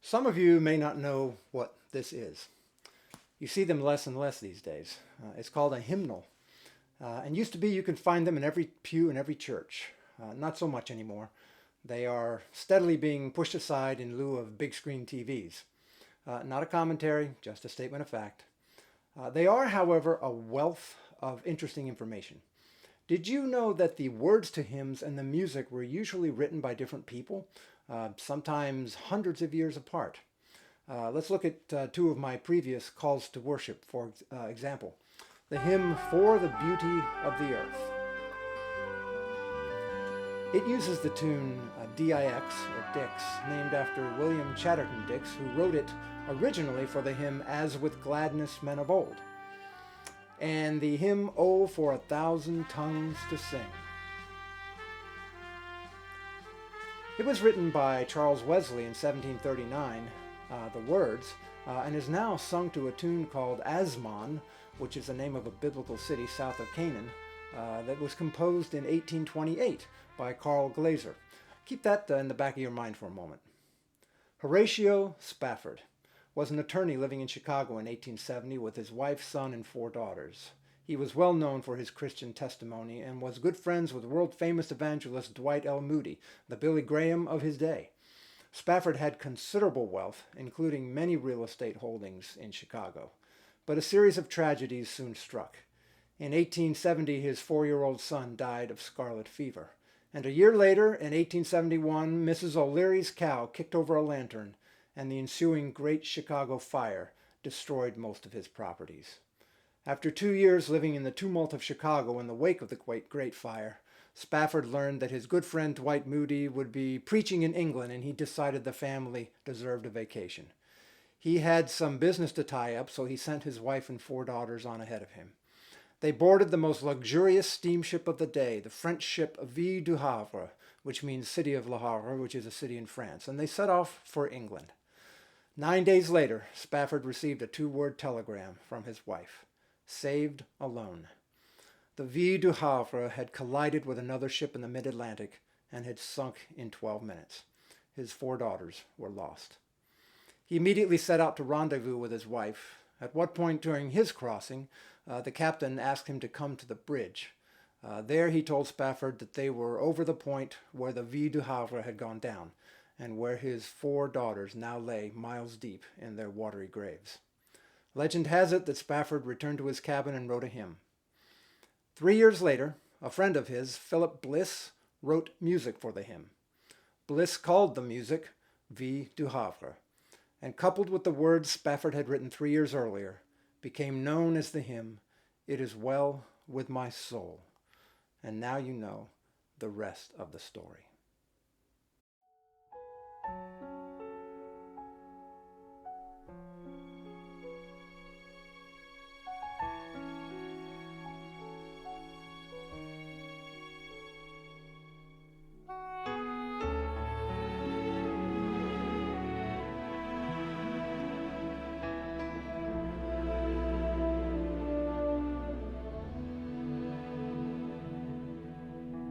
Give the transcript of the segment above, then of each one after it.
Some of you may not know what this is. You see them less and less these days. It's called a hymnal. And used to be you could find them in every pew in every church. Not so much anymore. They are steadily being pushed aside in lieu of big screen TVs. Not a commentary, just a statement of fact. They are, however, a wealth of interesting information. Did you know that the words to hymns and the music were usually written by different people, sometimes hundreds of years apart? Let's look at two of my previous calls to worship, for example. The hymn For the Beauty of the Earth. It uses the tune Dix, or Dix, named after William Chatterton Dix, who wrote it originally for the hymn As with Gladness Men of Old. And the hymn Oh, for a Thousand Tongues to Sing. It was written by Charles Wesley in 1739, the words, and is now sung to a tune called Asmon, which is the name of a biblical city south of Canaan, that was composed in 1828 by Carl Glaser. Keep that in the back of your mind for a moment. Horatio Spafford was an attorney living in Chicago in 1870 with his wife, son, and 4 daughters. He was well known for his Christian testimony and was good friends with world-famous evangelist Dwight L. Moody, the Billy Graham of his day. Spafford had considerable wealth, including many real estate holdings in Chicago. But a series of tragedies soon struck. In 1870, his 4-year-old son died of scarlet fever. And a year later, in 1871, Mrs. O'Leary's cow kicked over a lantern, and the ensuing Great Chicago Fire destroyed most of his properties. After 2 years living in the tumult of Chicago in the wake of the Great Fire, Spafford learned that his good friend Dwight Moody would be preaching in England, and he decided the family deserved a vacation. He had some business to tie up, so he sent his wife and 4 daughters on ahead of him. They boarded the most luxurious steamship of the day, the French ship Ville du Havre, which means City of Le Havre, which is a city in France, and they set off for England. 9 days later, Spafford received a 2-word telegram from his wife. Saved alone. The Ville du Havre had collided with another ship in the mid-Atlantic and had sunk in 12 minutes. His 4 daughters were lost. He immediately set out to rendezvous with his wife, at what point during his crossing, the captain asked him to come to the bridge. There he told Spafford that they were over the point where the Ville du Havre had gone down, and where his 4 daughters now lay miles deep in their watery graves. Legend has it that Spafford returned to his cabin and wrote a hymn. 3 years later, a friend of his, Philip Bliss, wrote music for the hymn. Bliss called the music Vie du Havre, and coupled with the words Spafford had written 3 years earlier, became known as the hymn, It Is Well With My Soul. And now you know the rest of the story.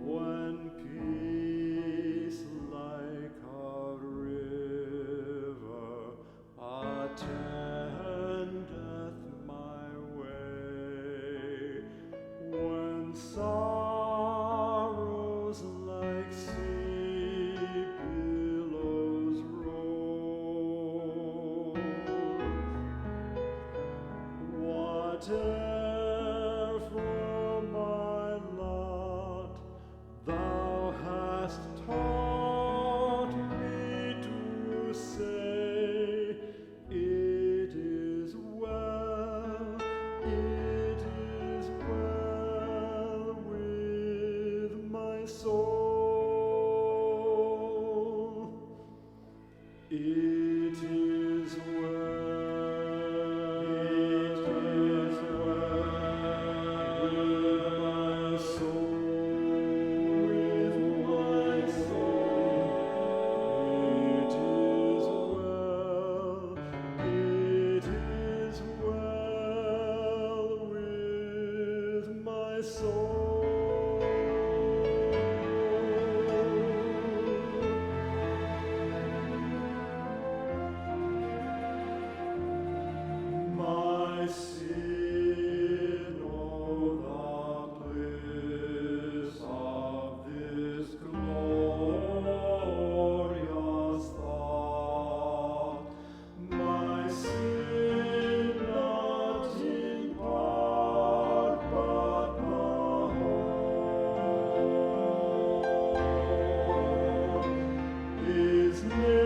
When name.